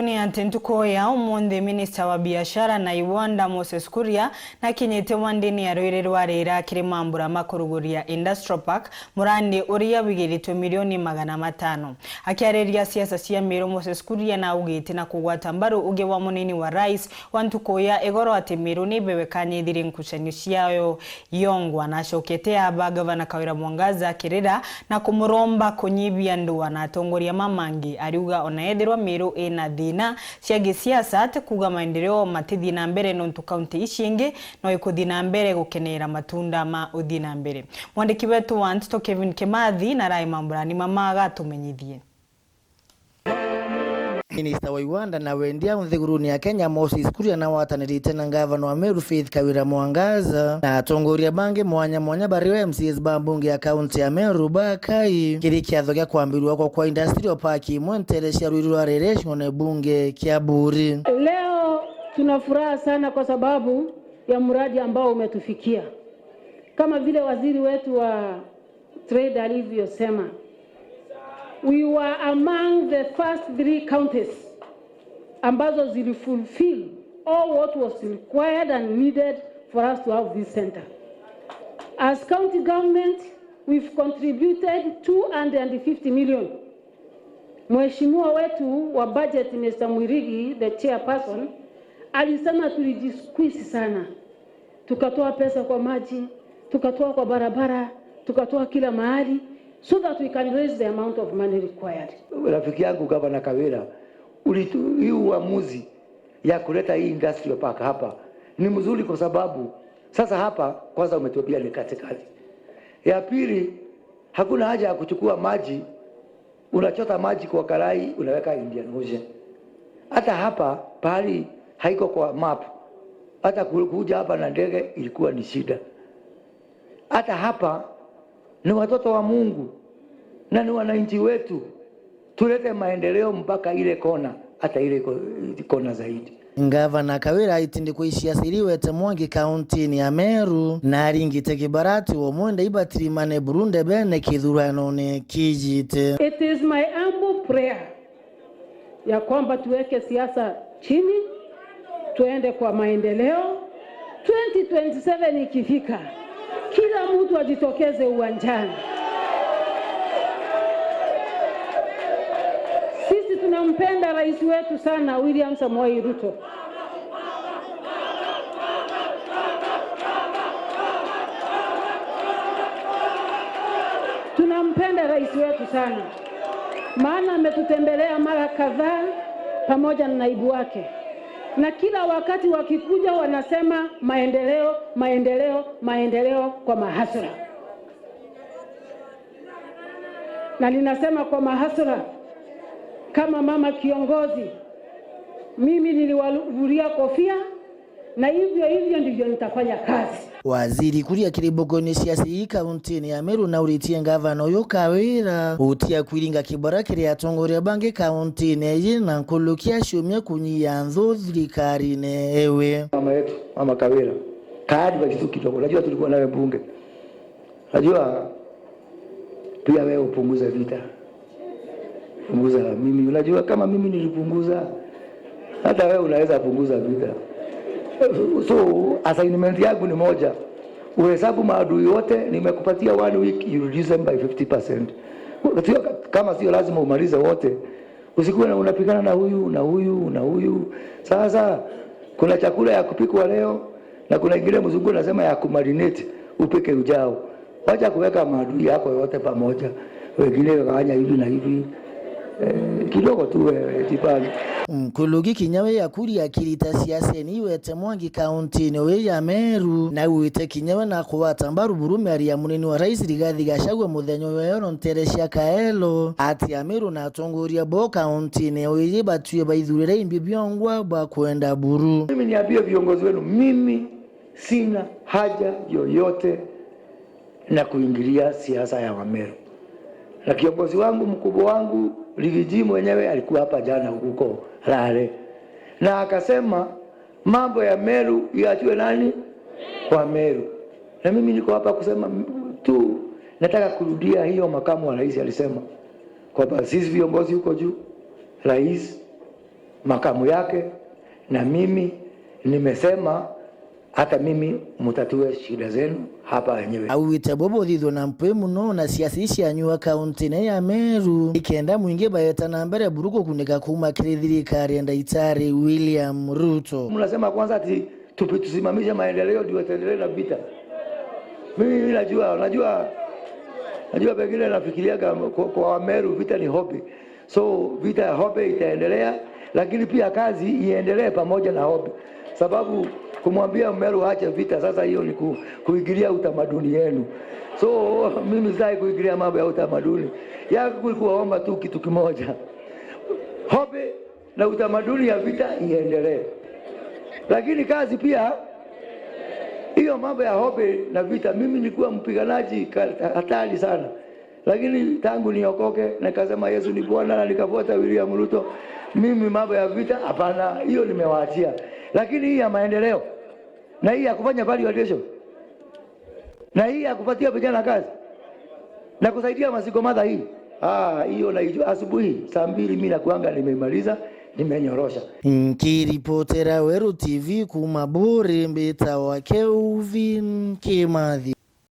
Tuni antentuko ya umunde Minister wa biashara na iwanda Moses Kuria na kinyete wandini ya RWARERA kiri mambura makuruguria Industrial Park murandi uria wigirito milioni 500. Akiareria siasa cia MERU Moses Kuria na ugite na kugwata mbaru uge wa munini wa rais wantuko ya egoro ati MERU ni bewekanye thiri nkucanyo ciayo YONGWA na shokete aba gavana KAWIRA Mwangaza kirira na kumuromba kunyibia NDWAA na atongeria mamangi ariuga onaethirwa MERU ina thina cia gisiasa ate kuga maendeleo matithi na mbere nontu county ishingi no ikuthi na mbere gukenera matunda ma uthi na mbere. Mwandiki wetu wa Ntito Kevin Kimathi na Rai Mamburani mamaga tumenyithie. Minister wa Iwanda na wendia nthiguruni ya Kenya Moses Kuria na watanirite na gavana wa MERU KAWIRA Mwangaza na atongeria bangi mwanya bariwe MCS bambunge ya county ya MERU bakai kiri kiatho gya kwambirwa kwa Industrial Park mwenteresha RWARERA ngone bunge kia buri. Leo tuna furaha sana kwa sababu ya mradi ambao umetufikia. Kama vile waziri wetu wa trade alivyosema, we were among the first 3 counties ambazo zili fulfill all what was required and needed for us to have this center. As county government, we've contributed 250 million. Mheshimiwa wetu wa budget Mr. Mwirigi, the chairperson, alisema tulijisqueeze sana. Tukatoa pesa kwa maji, tukatoa kwa barabara, tukatoa kila mahali, so that we can raise the amount of money required. Rafiki yangu Gavana KAWIRA, hii uamuzi ya kuleta hii industrial park hapa ni mzuri kwa sababu sasa hapa kwanza umetubia ni katikati. Ya pili, hakuna haja ya kuchukua maji, unachota maji kwa karai unaweka Indian Ocean. Hata hapa pahali haiko kwa map, hata kuja hapa na ndege ilikuwa ni shida. Hata hapa ni watoto wa Mungu na ni wananchi wetu, tulete maendeleo mpaka ile kona, hata ile kona zaidi. Gavana KAWIRA itindi kuishiasiriwe temwangi county ni ya MERU na ringite kibarati wo mwende ibatirimane Burunde bene kidhurano ne kijite. It is my humble prayer ya kwamba tuweke siasa chini, tuende kwa maendeleo. 2027 ikifika, kila mtu ajitokeze uwanjani. Sisi tunampenda rais wetu sana William Samoei Ruto. Tunampenda rais wetu sana, maana ametutembelea mara kadhaa pamoja na naibu wake. Na kila wakati wakikuja wanasema maendeleo, maendeleo, maendeleo kwa mahasura. Na ninasema kwa mahasura, kama mama kiongozi, mimi niliwavulia kofia na hivyo ndivyo nitafanya kazi. Waziri Kuria kiribogoni siasa hii kaunti ya MERU na uritie gavana uyo KAWIRA utia kwiringa kibara kiri atongeria bangi kaunti neyi na nkulukia shumia KUNYIA nzo thirikari ne ewe. Mama yetu, mama KAWIRA, kaadi bakitu kidogo. Unajua tulikuwa nawe bunge. Unajua pia wewe upunguza vita. Punguza mimi, unajua kama mimi nilipunguza, hata wewe unaweza punguza vita. So assignment yangu ni moja, uhesabu maadui wote, nimekupatia 1 week, you reduce them by 50%. Kama sio lazima umalize wote, usikuwe na unapigana na huyu na huyu na huyu. Sasa kuna chakula ya kupikwa leo na kuna ingine mzungu anasema ya kumarinate upike ujao. Wacha kuweka maadui yako yote pamoja, wengine wakanya hivi na hivi. Kidogo tu tipani. GUKINYA ya Kuria kirita siasa ni wete mwangi county ne ya MERU na wite kinyawe na kuwata mbaru burume ari ya munini wa rais Rigathi Gachagua muthenyo weyo nteresha kaelo ati ya MERU na atongeria bo county ne we batuye baithurire imbibyongwa ba kwenda buru. Mimi niambie viongozi wenu, mimi sina haja yoyote na kuingilia siasa ya MERU. Na kiongozi wangu mkubwa wangu Rigiji mwenyewe alikuwa hapa jana huko Rare, na akasema mambo ya MERU yaachwe nani? Kwa MERU. Na mimi niko hapa kusema tu, nataka kurudia hiyo makamu wa rais alisema kwamba sisi viongozi huko juu, rais, makamu yake, na mimi nimesema hata mimi mutatue shida zenu hapa wenyewe. Awite bobo dhidho na mpwe muno na siasishi ya nyua kaunti ya Meru ikienda mwingi bayeta na mbere buruko kunika kuma kirithirikari enda itari William Ruto. Mnasema kwanza ati tusimamishe maendeleo ndio tuendelee na vita. Mimi najua pengine nafikiria kwa Meru vita ni hobby. So vita ya hobby itaendelea, lakini pia kazi iendelee pamoja na hobby. Sababu kumwambia Meru aache vita sasa, hiyo ni kuingilia utamaduni yenu. So mimi sitaki kuingilia mambo ya utamaduni. Yangu kuomba tu kitu kimoja. Hobby na utamaduni ya vita iendelee. Lakini kazi pia, hiyo mambo ya hobby na vita, mimi nilikuwa mpiganaji hatari sana. Lakini tangu niokoke nikasema Yesu ni Bwana na nikafuata William Ruto, mimi mambo ya vita hapana, hiyo nimewaachia. Lakini hii ya maendeleo na hii ya kufanya value addition na hii ya kupatia vijana kazi na kusaidia masigo madha hii, hiyo na asubuhi saa 2 mimi nakuanga nimemaliza, nimenyorosha. Nkiripotera Weru TV kumabore mbeta wa Kelvin Kimathi.